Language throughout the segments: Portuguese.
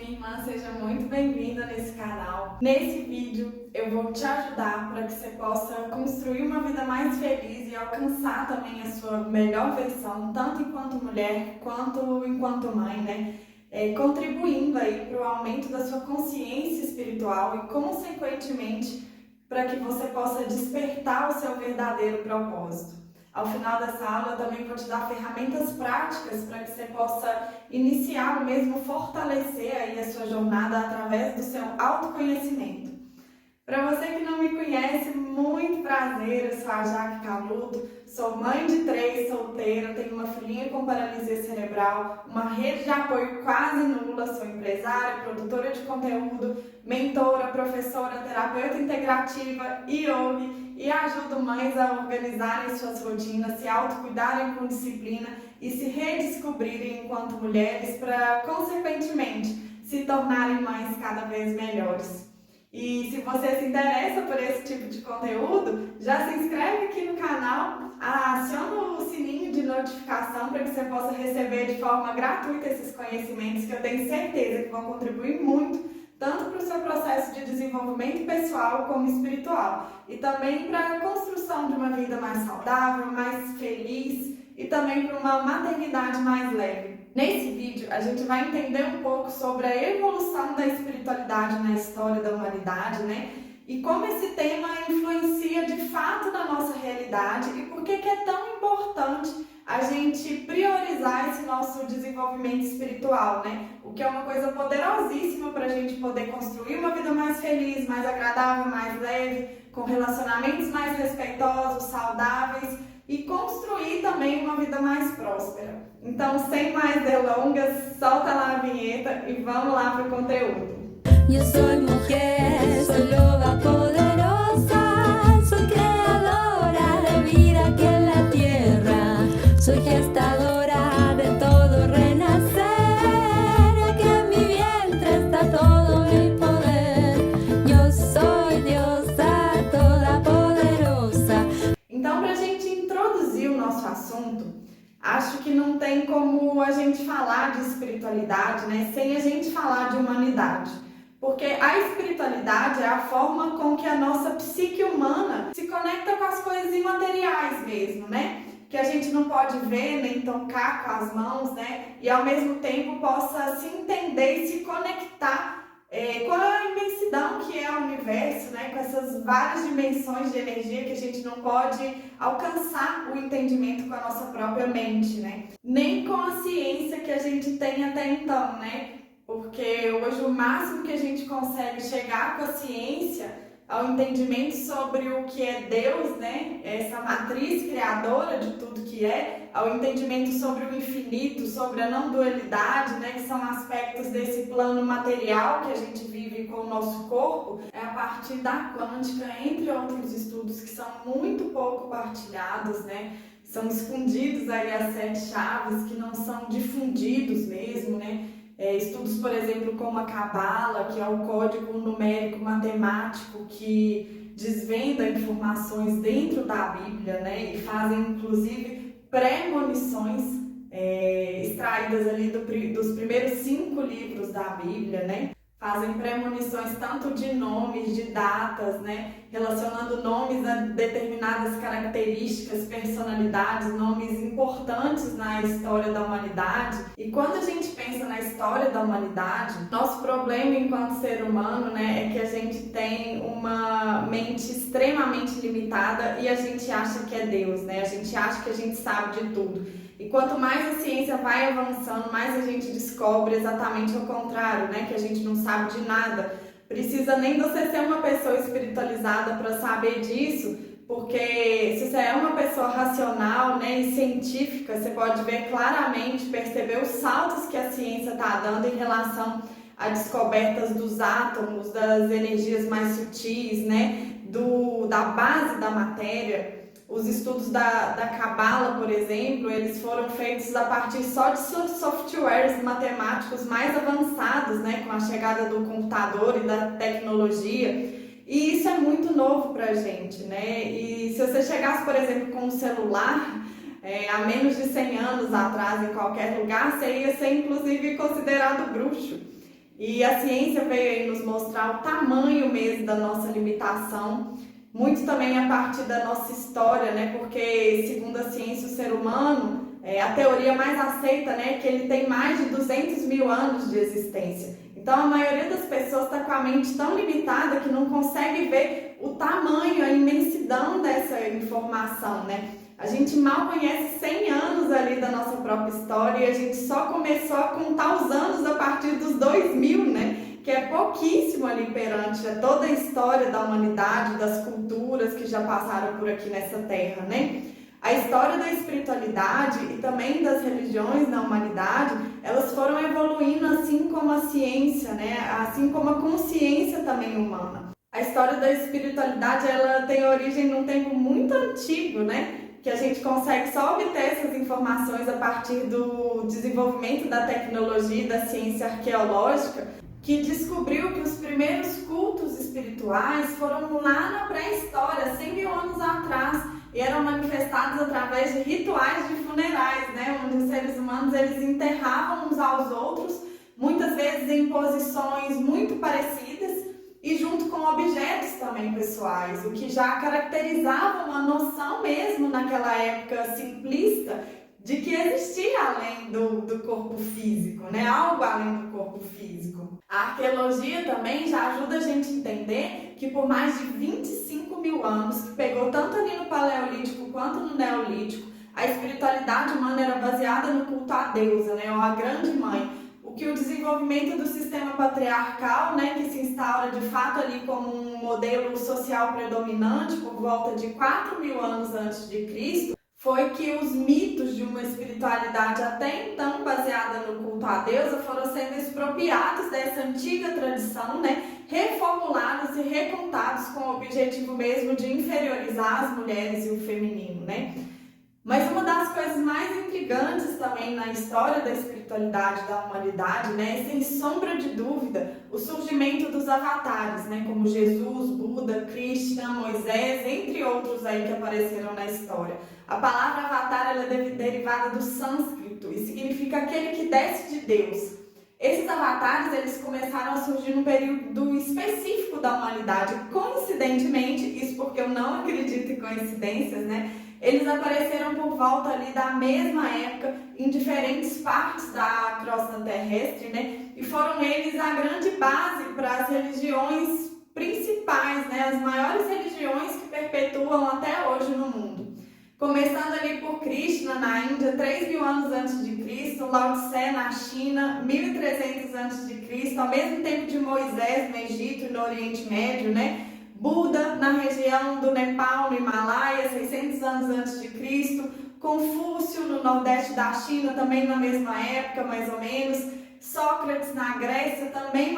minha irmã, seja muito bem-vinda nesse canal. Nesse vídeo eu vou te ajudar para que você possa construir uma vida mais feliz e alcançar também a sua melhor versão, tanto enquanto mulher quanto enquanto mãe, né? Contribuindo aí para o aumento da sua consciência espiritual e, consequentemente, para que você possa despertar o seu verdadeiro propósito. Ao final dessa aula, eu também vou te dar ferramentas práticas para que você possa iniciar ou mesmo fortalecer aí a sua jornada através do seu autoconhecimento. Para você que não me conhece, muito prazer, eu sou a Jaque Caludo, sou mãe de 3, solteira, tenho uma filhinha com paralisia cerebral, uma rede de apoio quase nula, sou empresária, produtora de conteúdo, mentora, professora, terapeuta integrativa, yogi, e ajudo mães a organizarem suas rotinas, se autocuidarem com disciplina e se redescobrirem enquanto mulheres para, consequentemente, se tornarem mães cada vez melhores. E se você se interessa por esse tipo de conteúdo, já se inscreve aqui no canal, aciona o sininho de notificação para que você possa receber de forma gratuita esses conhecimentos que eu tenho certeza que vão contribuir muito, tanto para o seu processo de desenvolvimento pessoal como espiritual, e também para a construção de uma vida mais saudável, mais feliz e também para uma maternidade mais leve. Nesse vídeo, a gente vai entender um pouco sobre a evolução da espiritualidade na história da humanidade, né? E como esse tema influencia de fato na nossa realidade e por que é tão importante a gente priorizar esse nosso desenvolvimento espiritual, né? O que é uma coisa poderosíssima para a gente poder construir uma vida mais feliz, mais agradável, mais leve, com relacionamentos mais respeitosos, saudáveis e construir também uma vida mais próspera. Então, sem mais delongas, solta lá a vinheta e vamos lá para o conteúdo. Yo soy mujer, soy loba poderosa, soy creadora de vida aquí en la tierra, soy gestadora de todo renacer, aquí en mi vientre está todo mi poder, yo soy diosa toda poderosa. Então, para a gente introduzir o nosso assunto, acho que não tem como a gente falar de espiritualidade, né, sem a gente falar de humanidade. Porque a espiritualidade é a forma com que a nossa psique humana se conecta com as coisas imateriais mesmo, né? Que a gente não pode ver nem tocar com as mãos, né? E ao mesmo tempo possa se entender e se conectar com a imensidão que é o universo, né? Com essas várias dimensões de energia que a gente não pode alcançar o entendimento com a nossa própria mente, né? Nem com a ciência que a gente tem até então, né? Porque hoje o máximo que a gente consegue chegar com a ciência ao entendimento sobre o que é Deus, né? Essa matriz criadora de tudo que é, ao entendimento sobre o infinito, sobre a não dualidade, né? Que são aspectos desse plano material que a gente vive com o nosso corpo, é a partir da quântica, entre outros estudos que são muito pouco partilhados, né? São escondidos aí as 7 chaves que não são difundidos mesmo, né? Estudos, por exemplo, como a Cabala, que é o código numérico matemático que desvenda informações dentro da Bíblia, né? E fazem, inclusive, premonições extraídas ali dos primeiros 5 livros da Bíblia, né? Fazem premonições tanto de nomes, de datas, né? Relacionando nomes a determinadas características, personalidades, nomes importantes na história da humanidade. E quando a gente pensa na história da humanidade, nosso problema enquanto ser humano, né, é que a gente tem uma mente extremamente limitada e a gente acha que é Deus, né? A gente acha que a gente sabe de tudo. E quanto mais a ciência vai avançando, mais a gente descobre exatamente o contrário, né? Que a gente não sabe de nada. Precisa nem você ser uma pessoa espiritualizada para saber disso, porque se você é uma pessoa racional, né, e científica, você pode ver claramente, perceber os saltos que a ciência está dando em relação a descobertas dos átomos, das energias mais sutis, né, da base da matéria. Os estudos da Cabala, por exemplo, eles foram feitos a partir só de softwares matemáticos mais avançados, né, com a chegada do computador e da tecnologia. E isso é muito novo pra gente, né? E se você chegasse, por exemplo, com um celular, há menos de 100 anos atrás, em qualquer lugar, você ia ser, inclusive, considerado bruxo. E a ciência veio aí nos mostrar o tamanho mesmo da nossa limitação, muito também a partir da nossa história, né? Porque, segundo a ciência, o ser humano, a teoria mais aceita, né, que ele tem mais de 200 mil anos de existência. Então, a maioria das pessoas está com a mente tão limitada que não consegue ver o tamanho, a imensidão dessa informação, né? A gente mal conhece 100 anos ali da nossa própria história e a gente só começou a contar os anos a partir dos 2000, né? Que é pouquíssimo ali perante toda a história da humanidade, das culturas que já passaram por aqui nessa terra, né? A história da espiritualidade e também das religiões na humanidade, elas foram evoluindo assim como a ciência, né? Assim como a consciência também humana. A história da espiritualidade, ela tem origem num tempo muito antigo, né? Que a gente consegue só obter essas informações a partir do desenvolvimento da tecnologia e da ciência arqueológica, que descobriu que os primeiros cultos espirituais foram lá na pré-história, 100 mil anos atrás, e eram manifestados através de rituais de funerais, né? Onde os seres humanos eles enterravam uns aos outros, muitas vezes em posições muito parecidas e junto com objetos também pessoais, o que já caracterizava uma noção mesmo naquela época simplista de que existia além do corpo físico, né? Algo além do corpo físico. A arqueologia também já ajuda a gente a entender que por mais de 25 mil anos, que pegou tanto ali no Paleolítico quanto no Neolítico, a espiritualidade humana era baseada no culto à deusa, né? Ou à grande mãe. O que o desenvolvimento do sistema patriarcal, né, que se instaura de fato ali como um modelo social predominante por volta de 4 mil anos antes de Cristo, foi que os mitos de uma espiritualidade até então baseada no culto à deusa foram sendo expropriados dessa antiga tradição, né, reformulados e recontados com o objetivo mesmo de inferiorizar as mulheres e o feminino, né? Mas uma das coisas mais intrigantes também na história da espiritualidade da humanidade, né, é sem sombra de dúvida o surgimento dos avatares, né, como Jesus, Buda, Krishna, Moisés, entre outros aí que apareceram na história. A palavra avatar ela é derivada do sânscrito e significa aquele que desce de Deus. Esses avatares eles começaram a surgir num período específico da humanidade. Coincidentemente, isso porque eu não acredito em coincidências, né? Eles apareceram por volta ali da mesma época em diferentes partes da crosta terrestre, né? E foram eles a grande base para as religiões principais, né? As maiores religiões que perpetuam até hoje no mundo. Começando ali por Krishna na Índia, 3 mil anos antes de Cristo, Lao Tse na China, 1300 antes de Cristo, ao mesmo tempo de Moisés no Egito e no Oriente Médio, né? Buda na região do Nepal, no Himalaia, 600 anos antes de Cristo, Confúcio no nordeste da China, também na mesma época, mais ou menos, Sócrates na Grécia, também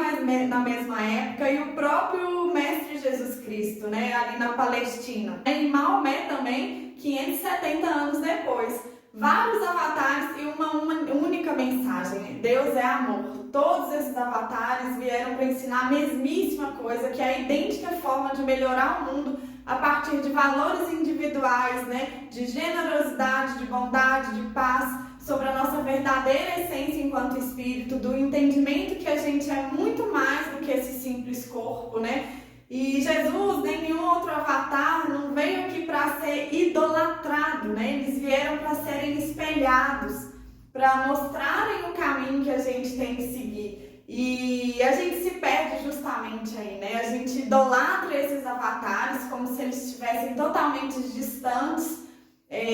na mesma época, e o próprio Mestre Jesus Cristo, né, ali na Palestina. Em Maomé também, 570 anos depois. Vários avatares e uma única mensagem: Deus é amor. Todos esses avatares vieram para ensinar a mesmíssima coisa, que é a idêntica forma de melhorar o mundo a partir de valores individuais, né? De generosidade, de bondade, de paz, sobre a nossa verdadeira essência enquanto espírito, do entendimento que a gente é muito mais do que esse simples corpo, né? E Jesus, nem nenhum outro avatar, não veio aqui para ser idolatrado, né? Eles vieram para serem espelhados, para mostrarem o caminho que a gente tem que seguir. E a gente se perde justamente aí, né? A gente idolatra esses avatares como se eles estivessem totalmente distantes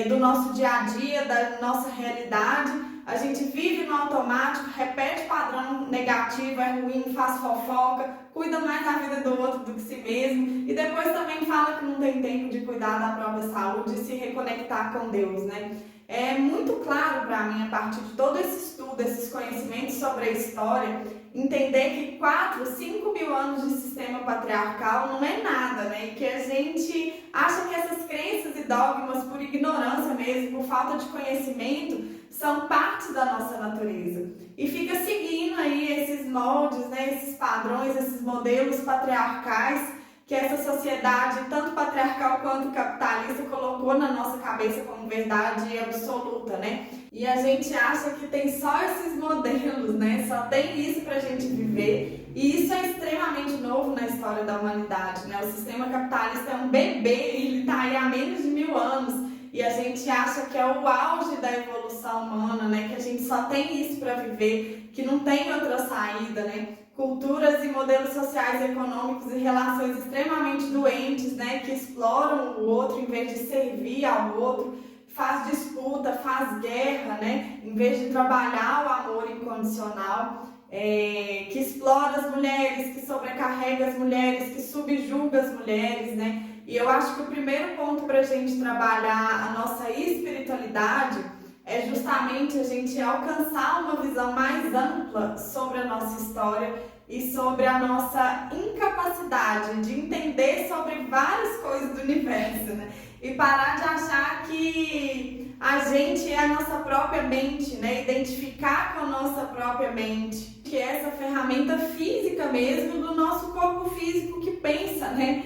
do nosso dia a dia, da nossa realidade. A gente vive no automático, repete padrão negativo, é ruim, faz fofoca, cuida mais da vida do outro do que si mesmo e depois também fala que não tem tempo de cuidar da própria saúde e se reconectar com Deus, né? É muito claro para mim, a partir de todo esse estudo, esses conhecimentos sobre a história, entender que 4, 5 mil anos de sistema patriarcal não é nada, né? E que a gente acha que essas crenças e dogmas, por ignorância mesmo, por falta de conhecimento, são parte da nossa natureza. E fica seguindo aí esses moldes, né? Esses padrões, esses modelos patriarcais que essa sociedade, tanto patriarcal quanto capitalista, colocou na nossa cabeça como verdade absoluta, né? E a gente acha que tem só esses modelos, né? Só tem isso pra gente viver. E isso é extremamente novo na história da humanidade, né? O sistema capitalista é um bebê, ele tá aí há menos de 1000 anos. E a gente acha que é o auge da evolução humana, né? Que a gente só tem isso para viver, que não tem outra saída, né? Culturas e modelos sociais, econômicos e relações extremamente doentes, né? Que exploram o outro em vez de servir ao outro, faz disputa, faz guerra, né? Em vez de trabalhar o amor incondicional, que explora as mulheres, que sobrecarrega as mulheres, que subjuga as mulheres, né? E eu acho que o primeiro ponto para a gente trabalhar a nossa espiritualidade é justamente a gente alcançar uma visão mais ampla sobre a nossa história e sobre a nossa incapacidade de entender sobre várias coisas do universo, né? E parar de achar que a gente é a nossa própria mente, né? Identificar com a nossa própria mente, que é essa ferramenta física mesmo do nosso corpo físico que pensa, né?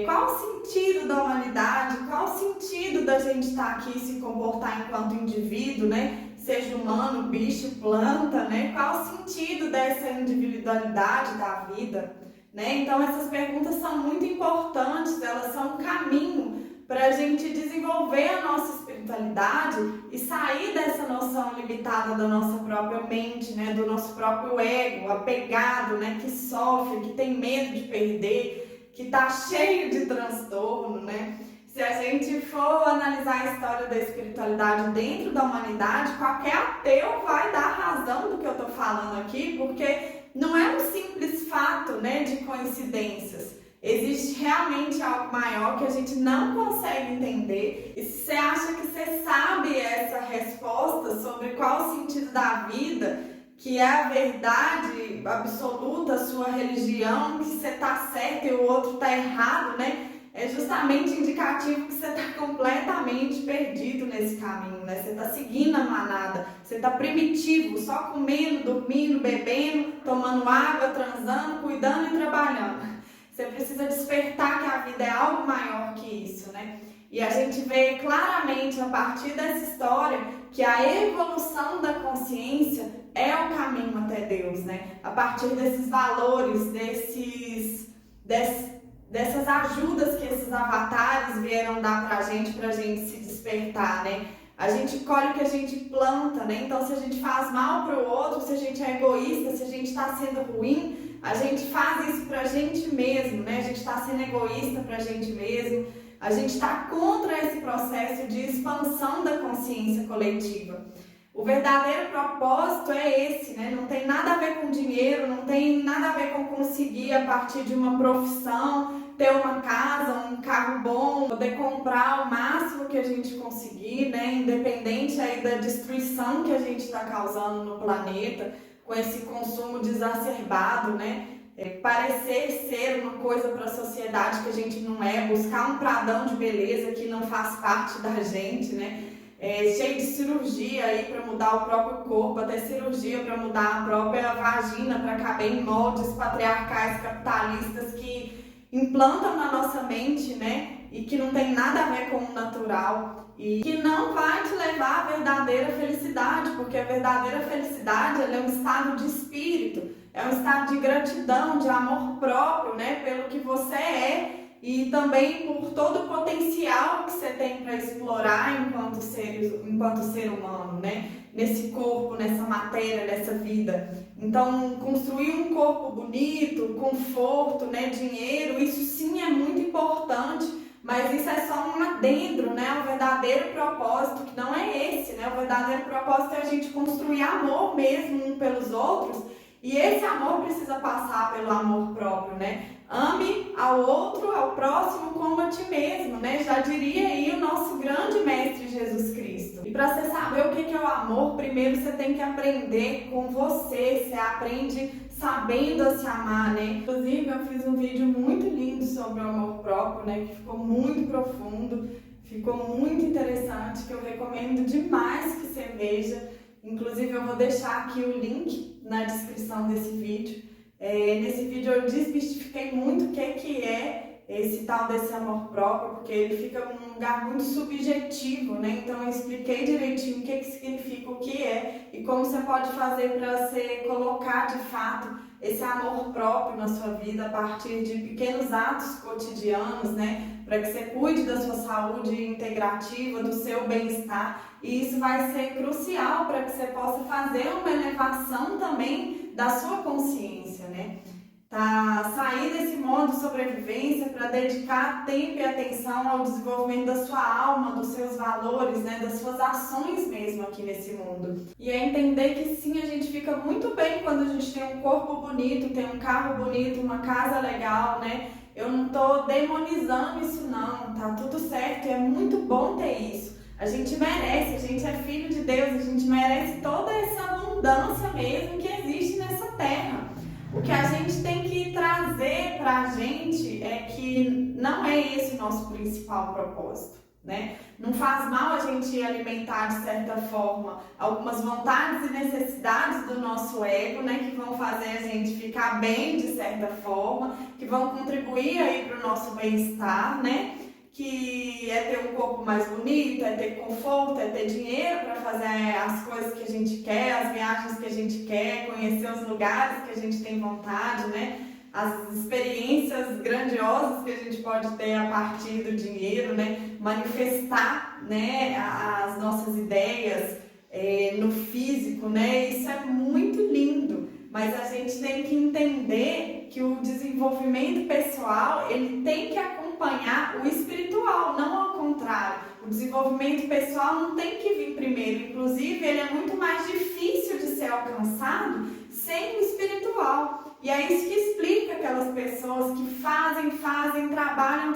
Qual o sentido da humanidade, qual o sentido da gente estar aqui e se comportar enquanto indivíduo, né? Seja humano, bicho, planta, né? Qual o sentido dessa individualidade da vida, né? Então essas perguntas são muito importantes, elas são um caminho para a gente desenvolver a nossa espiritualidade e sair dessa noção limitada da nossa própria mente, né? Do nosso próprio ego, apegado, né? Que sofre, que tem medo de perder, que está cheio de transtorno, né? Se a gente for analisar a história da espiritualidade dentro da humanidade, qualquer ateu vai dar razão do que eu estou falando aqui, porque não é um simples fato, né, de coincidências. Existe realmente algo maior que a gente não consegue entender. E se você acha que você sabe essa resposta sobre qual o sentido da vida, que é a verdade absoluta, a sua religião, que você está certo e o outro está errado, né? É justamente indicativo que você está completamente perdido nesse caminho, né? Você está seguindo a manada, você está primitivo, só comendo, dormindo, bebendo, tomando água, transando, cuidando e trabalhando. Você precisa despertar que a vida é algo maior que isso, né? E a gente vê claramente a partir dessa história que a evolução da consciência é o caminho até Deus, né? A partir desses valores, dessas ajudas que esses avatares vieram dar pra gente se despertar, né? A gente colhe o que a gente planta, né? Então, se a gente faz mal pro outro, se a gente é egoísta, se a gente tá sendo ruim, a gente faz isso pra gente mesmo, né? A gente tá sendo egoísta pra gente mesmo. A gente está contra esse processo de expansão da consciência coletiva. O verdadeiro propósito é esse, né? Não tem nada a ver com dinheiro, não tem nada a ver com conseguir a partir de uma profissão, ter uma casa, um carro bom, poder comprar o máximo que a gente conseguir, né? Independente aí da destruição que a gente está causando no planeta, com esse consumo desacerbado, né? Parecer ser uma coisa para a sociedade que a gente não é, buscar um pradão de beleza que não faz parte da gente, né? Cheio de cirurgia aí para mudar o próprio corpo, até cirurgia para mudar a própria vagina para caber em moldes patriarcais capitalistas que implantam na nossa mente, né? E que não tem nada a ver com o natural e que não vai te levar à verdadeira felicidade, porque a verdadeira felicidade ela é um estado de espírito, é um estado de gratidão, de amor próprio, né? Pelo que você é e também por todo o potencial que você tem para explorar enquanto ser humano, né? Nesse corpo, nessa matéria, nessa vida. Então, construir um corpo bonito, conforto, né? Dinheiro, isso sim é muito importante, mas isso é só um adendo, né? O verdadeiro propósito, que não é esse, né? O verdadeiro propósito é a gente construir amor mesmo um pelos outros, e esse amor precisa passar pelo amor próprio, né? Ame ao outro, ao próximo como a ti mesmo, né? Já diria aí o nosso grande mestre Jesus Cristo. E para você saber o que é o amor, primeiro você tem que aprender com você. Você aprende sabendo a se amar, né? Inclusive eu fiz um vídeo muito lindo sobre o amor próprio, né? Que ficou muito profundo, ficou muito interessante, que eu recomendo demais que você veja. Inclusive eu vou deixar aqui o link na descrição desse vídeo, Nesse vídeo eu desmistifiquei muito o que é esse tal desse amor próprio, porque ele fica num lugar muito subjetivo, né? Então eu expliquei direitinho o que significa o que é e como você pode fazer para você colocar de fato esse amor próprio na sua vida a partir de pequenos atos cotidianos, né? Para que você cuide da sua saúde integrativa, do seu bem-estar, e isso vai ser crucial para que você possa fazer uma elevação também da sua consciência, né? Sair desse modo de sobrevivência para dedicar tempo e atenção ao desenvolvimento da sua alma, dos seus valores, né, das suas ações mesmo aqui nesse mundo. E é entender que sim, a gente fica muito bem quando a gente tem um corpo bonito, tem um carro bonito, uma casa legal, né? Eu não tô demonizando isso não, tá tudo certo, é muito bom ter isso. A gente merece, a gente é filho de Deus, a gente merece toda essa abundância mesmo que existe nessa terra. O que a gente tem que trazer para a gente é que não é esse o nosso principal propósito, né? Não faz mal a gente alimentar, de certa forma, algumas vontades e necessidades do nosso ego, né? Que vão fazer a gente ficar bem, de certa forma, que vão contribuir aí para o nosso bem-estar, né? Que é ter um corpo mais bonito, é ter conforto, é ter dinheiro para fazer as coisas que a gente quer, as viagens que a gente quer, conhecer os lugares que a gente tem vontade, né? As experiências grandiosas que a gente pode ter a partir do dinheiro, né? Manifestar, né, as nossas ideias no físico, né? Isso é muito lindo, mas a gente tem que entender que o desenvolvimento pessoal, ele tem que acompanhar o espiritual, não ao contrário. O desenvolvimento pessoal não tem que vir primeiro, inclusive ele é muito mais difícil de ser alcançado sem o espiritual. E é isso que explica aquelas pessoas que fazem, trabalham,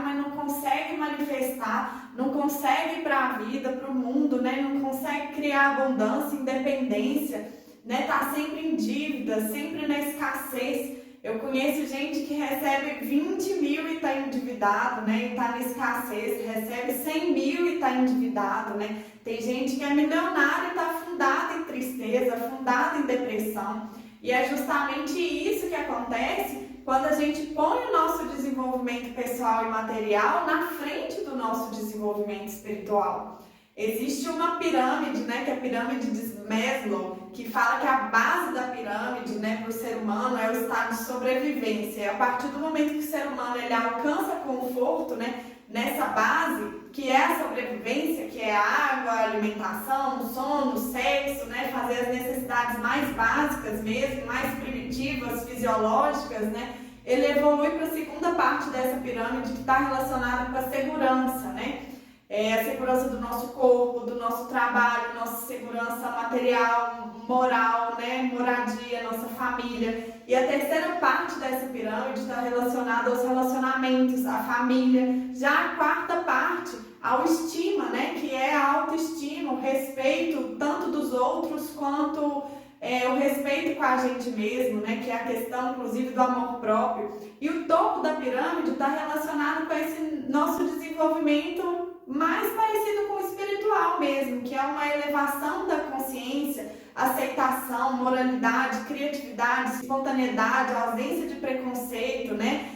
mas não conseguem manifestar, não conseguem ir para a vida, para o mundo, né? Não conseguem criar abundância, independência, né? Tá sempre em dívida, sempre na escassez. Eu conheço gente que recebe 20 mil e está endividado, né? E está na escassez, recebe 100 mil e está endividado, né? Tem gente que é milionária e está afundada em tristeza, afundada em depressão. E é justamente isso que acontece quando a gente põe o nosso desenvolvimento pessoal e material na frente do nosso desenvolvimento espiritual. Existe uma pirâmide, né, que é a pirâmide de Maslow, que fala que a base da pirâmide, né, para o ser humano é o estado de sobrevivência. E a partir do momento que o ser humano ele alcança conforto, né, nessa base, que é a sobrevivência, que é a água, a alimentação, o sono, o sexo, né, fazer as necessidades mais básicas mesmo, mais primitivas, fisiológicas, né, ele evolui para a segunda parte dessa pirâmide que está relacionada com a segurança, né? A segurança do nosso corpo, do nosso trabalho, nossa segurança material, moral, né? Moradia, nossa família. E a terceira parte dessa pirâmide está relacionada aos relacionamentos, à família. Já a quarta parte, ao estima, né? Que é a autoestima, o respeito tanto dos outros quanto o respeito com a gente mesmo, né? Que é a questão, inclusive, do amor próprio. E o topo da pirâmide está relacionado com esse nosso desenvolvimento mais parecido com o espiritual mesmo, que é uma elevação da consciência, aceitação, moralidade, criatividade, espontaneidade, ausência de preconceito, né?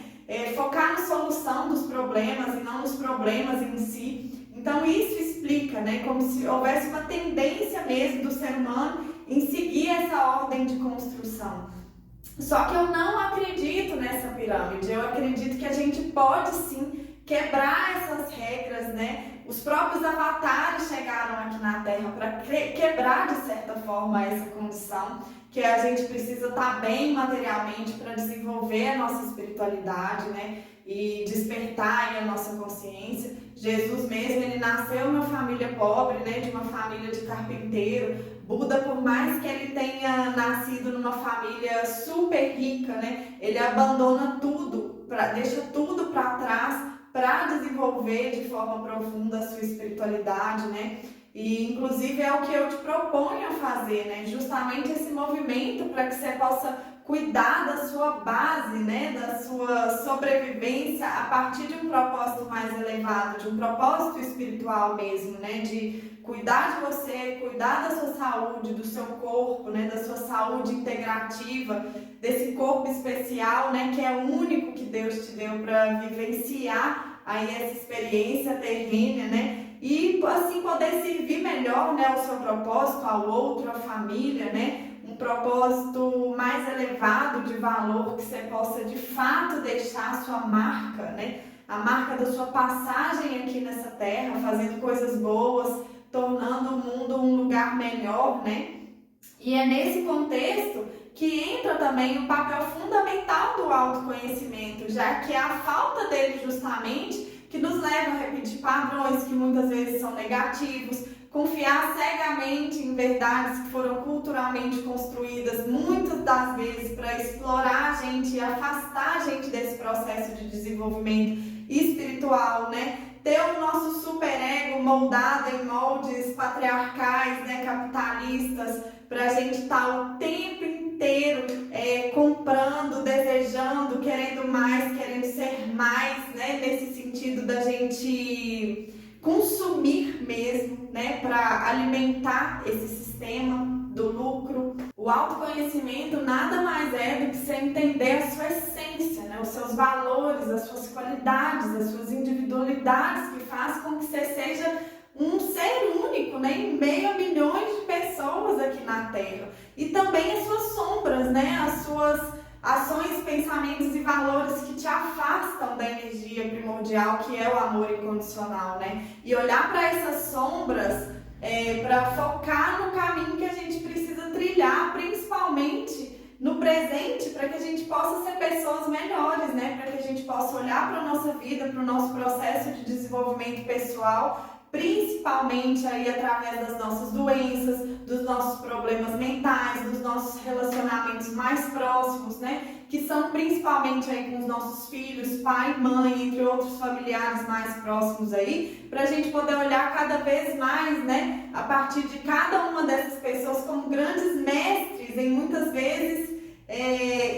Focar na solução dos problemas e não nos problemas em si. Então isso explica, né? Como se houvesse uma tendência mesmo do ser humano em seguir essa ordem de construção. Só que eu não acredito nessa pirâmide, eu acredito que a gente pode sim quebrar essas regras, né? Os próprios avatares chegaram aqui na Terra para quebrar, de certa forma, essa condição, que a gente precisa estar bem materialmente para desenvolver a nossa espiritualidade, né? E despertar aí a nossa consciência. Jesus mesmo, ele nasceu numa família pobre, né? De uma família de carpinteiro. Buda, por mais que ele tenha nascido numa família super rica, né? Ele abandona tudo, deixa tudo para trás, para desenvolver de forma profunda a sua espiritualidade, né? E inclusive é o que eu te proponho a fazer, né? Justamente esse movimento para que você possa cuidar da sua base, né? Da sua sobrevivência a partir de um propósito mais elevado, de um propósito espiritual mesmo, né? De cuidar de você, cuidar da sua saúde, do seu corpo, né, da sua saúde integrativa, desse corpo especial, né, que é o único que Deus te deu para vivenciar aí essa experiência terrena, né, e assim poder servir melhor, né, o seu propósito ao outro, à família, né, um propósito mais elevado de valor, que você possa de fato deixar a sua marca, né, a marca da sua passagem aqui nessa terra, fazendo coisas boas, tornando o mundo um lugar melhor, né? E é nesse contexto que entra também o papel fundamental do autoconhecimento, já que é a falta dele justamente que nos leva a repetir padrões que muitas vezes são negativos, confiar cegamente em verdades que foram culturalmente construídas, muitas das vezes para explorar a gente e afastar a gente desse processo de desenvolvimento espiritual, né? Ter o nosso superego moldado em moldes patriarcais, né, capitalistas, para a gente estar o tempo inteiro comprando, desejando, querendo mais, querendo ser mais, né, nesse sentido da gente consumir mesmo, né, para alimentar esse sistema do lucro. O autoconhecimento nada mais é do que você entender a sua essência, né, os seus valores, as suas qualidades, as suas individualidades, que faz com que você seja um ser único, né, em meio a milhões de pessoas aqui na Terra. E também as suas sombras, né, as suas ações, pensamentos e valores que te afastam da energia primordial, que é o amor incondicional, né? E olhar para essas sombras para focar no caminho que a gente precisa trilhar, principalmente no presente, para que a gente possa ser pessoas melhores, né? Para que a gente possa olhar para a nossa vida, para o nosso processo de desenvolvimento pessoal, principalmente aí através das nossas doenças, dos nossos problemas mentais, dos nossos relacionamentos mais próximos, né? Que são principalmente aí com os nossos filhos, pai, mãe, entre outros familiares mais próximos aí, para a gente poder olhar cada vez mais, né? A partir de cada uma dessas pessoas como grandes mestres, em muitas vezes,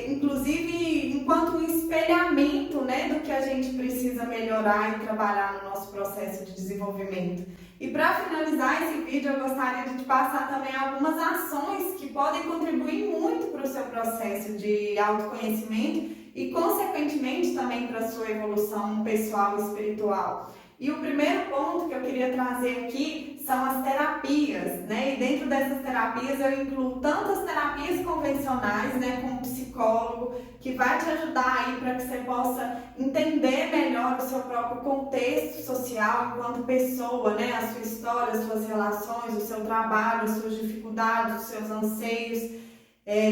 inclusive enquanto um espelhamento, né, do que a gente precisa melhorar e trabalhar no nosso processo de desenvolvimento. E para finalizar esse vídeo, eu gostaria de te passar também algumas ações que podem contribuir muito para o seu processo de autoconhecimento e, consequentemente, também para a sua evolução pessoal e espiritual. E o primeiro ponto que eu queria trazer aqui são as terapias, né? E dentro dessas terapias eu incluo tanto as terapias convencionais, né, com um psicólogo, que vai te ajudar aí para que você possa entender melhor o seu próprio contexto social enquanto pessoa, né? A sua história, as suas relações, o seu trabalho, as suas dificuldades, os seus anseios.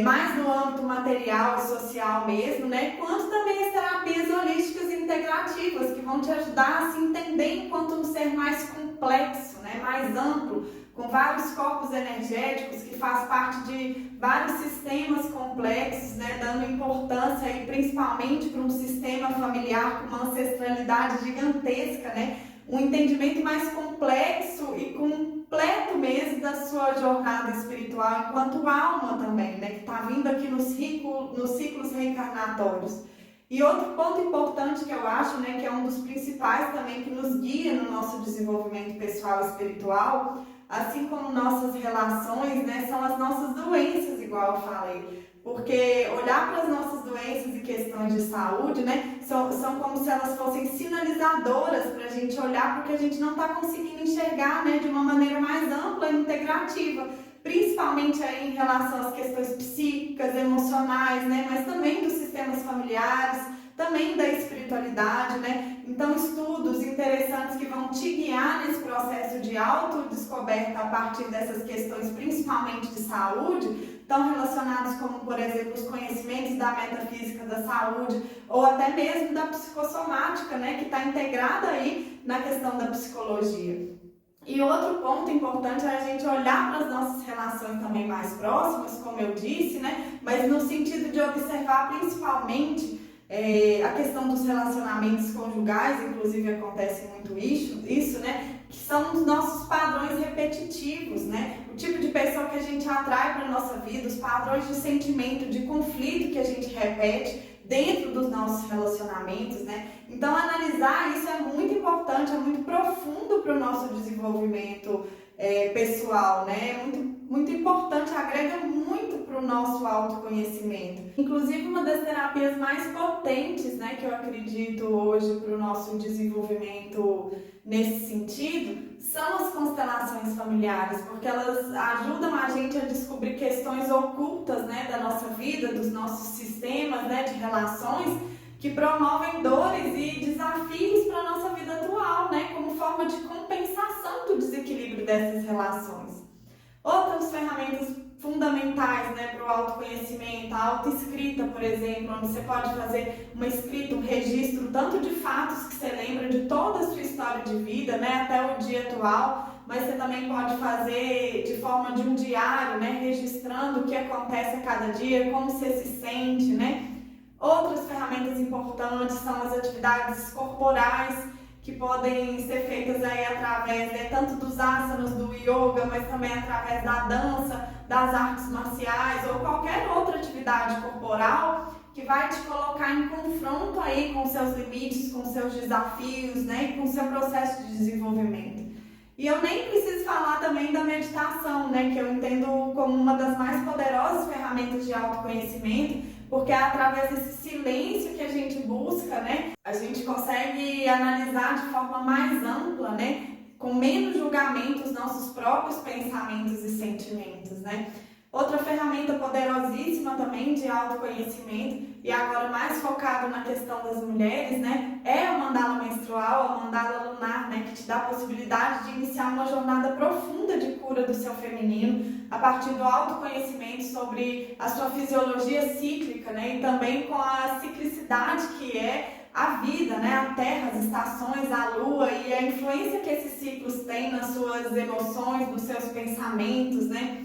Mais no âmbito material e social mesmo, né? Quanto também as terapias holísticas e integrativas, que vão te ajudar a se entender enquanto um ser mais complexo, né? Mais amplo, com vários corpos energéticos, que faz parte de vários sistemas complexos, né? Dando importância aí, principalmente para um sistema familiar com uma ancestralidade gigantesca, né? Um entendimento mais complexo e completo mesmo da sua jornada espiritual enquanto alma também, né? Que está vindo aqui nos ciclos reencarnatórios. E outro ponto importante que eu acho, né, que é um dos principais também que nos guia no nosso desenvolvimento pessoal e espiritual, assim como nossas relações, né, são as nossas doenças, igual eu falei. Porque olhar para as nossas doenças e questões de saúde, né, são como se elas fossem sinalizadoras para a gente olhar para o que a gente não está conseguindo enxergar, né, de uma maneira mais ampla e integrativa, principalmente aí em relação às questões psíquicas, emocionais, né, mas também dos sistemas familiares, também da espiritualidade, né? Então, estudos interessantes que vão te guiar nesse processo de autodescoberta a partir dessas questões, principalmente de saúde, estão relacionados como, por exemplo, os conhecimentos da metafísica da saúde ou até mesmo da psicossomática, né? Que está integrada aí na questão da psicologia. E outro ponto importante é a gente olhar para as nossas relações também mais próximas, como eu disse, né? Mas no sentido de observar principalmente a questão dos relacionamentos conjugais, inclusive acontece muito isso, né? Que são os nossos padrões repetitivos, né? O tipo de pessoa que a gente atrai para a nossa vida, os padrões de sentimento, de conflito que a gente repete dentro dos nossos relacionamentos, né? Então, analisar isso é muito importante, é muito profundo para o nosso desenvolvimento pessoal, né? Muito importante, agrega muito para o nosso autoconhecimento. Inclusive, uma das terapias mais potentes, né, que eu acredito hoje para o nosso desenvolvimento nesse sentido, são as constelações familiares, porque elas ajudam a gente a descobrir questões ocultas, né, da nossa vida, dos nossos sistemas, né, de relações, que promovem dores e desafios para a nossa vida atual, né, como forma de compensação do desequilíbrio dessas relações. Outras ferramentas fundamentais, né, para o autoconhecimento, a autoescrita, por exemplo, onde você pode fazer uma escrita, um registro, tanto de fatos que você lembra de toda a sua história de vida, né, até o dia atual, mas você também pode fazer de forma de um diário, né, registrando o que acontece a cada dia, como você se sente, né. Outras ferramentas importantes são as atividades corporais, que podem ser feitas aí através, né, tanto dos asanas, do yoga, mas também através da dança, das artes marciais ou qualquer outra atividade corporal que vai te colocar em confronto aí com seus limites, com seus desafios, né, e com seu processo de desenvolvimento. E eu nem preciso falar também da meditação, né, que eu entendo como uma das mais poderosas ferramentas de autoconhecimento, porque é através desse silêncio que a gente busca, né, a gente consegue analisar de forma mais ampla, né, com menos julgamento os nossos próprios pensamentos e sentimentos, né. Outra ferramenta poderosíssima também de autoconhecimento, e agora mais focado na questão das mulheres, né, é a mandala menstrual, a mandala lunar, né, que te dá a possibilidade de iniciar uma jornada profunda de cura do seu feminino, a partir do autoconhecimento sobre a sua fisiologia cíclica, né, e também com a ciclicidade que é a vida, né, a terra, as estações, a lua e a influência que esses ciclos têm nas suas emoções, nos seus pensamentos, né.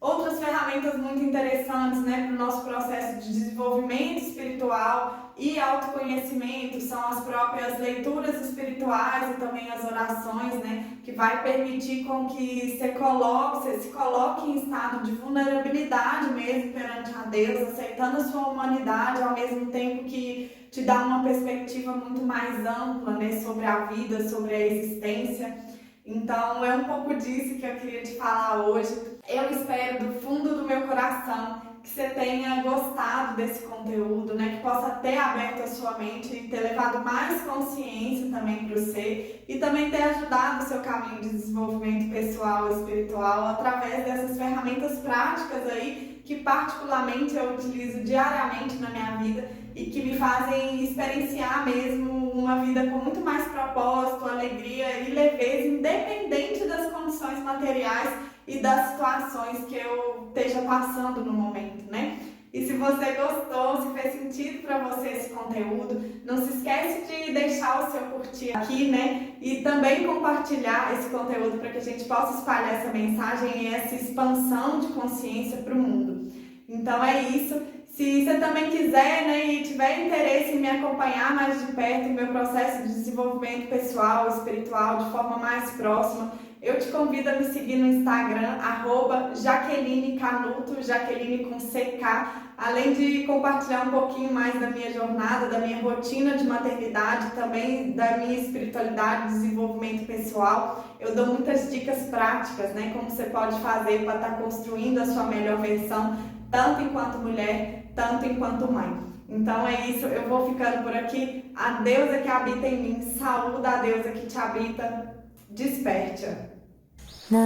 Outras ferramentas muito interessantes, né, para o nosso processo de desenvolvimento espiritual e autoconhecimento são as próprias leituras espirituais e também as orações, né, que vai permitir com que você se coloque em estado de vulnerabilidade mesmo perante a Deus, aceitando a sua humanidade, ao mesmo tempo que te dá uma perspectiva muito mais ampla, né, sobre a vida, sobre a existência. Então, é um pouco disso que eu queria te falar hoje. Eu espero do fundo do meu coração que você tenha gostado desse conteúdo, né? Que possa ter aberto a sua mente e ter levado mais consciência também para você e também ter ajudado o seu caminho de desenvolvimento pessoal e espiritual através dessas ferramentas práticas aí que particularmente eu utilizo diariamente na minha vida e que me fazem experienciar mesmo uma vida com muito mais propósito, alegria e leveza, independente das condições materiais e das situações que eu esteja passando no momento, né? E se você gostou, se fez sentido para você esse conteúdo, não se esquece de deixar o seu curtir aqui, né? E também compartilhar esse conteúdo para que a gente possa espalhar essa mensagem e essa expansão de consciência para o mundo. Então é isso. Se você também quiser, né, e tiver interesse em me acompanhar mais de perto em meu processo de desenvolvimento pessoal, espiritual, de forma mais próxima, eu te convido a me seguir no Instagram, @JaquelineCanuto, Jaqueline com CK, além de compartilhar um pouquinho mais da minha jornada, da minha rotina de maternidade, também da minha espiritualidade, desenvolvimento pessoal. Eu dou muitas dicas práticas, né, como você pode fazer para estar construindo a sua melhor versão, tanto enquanto mulher, tanto enquanto mãe. Então é isso, eu vou ficando por aqui. A deusa que habita em mim, saúda a deusa que te habita, desperte-a. Na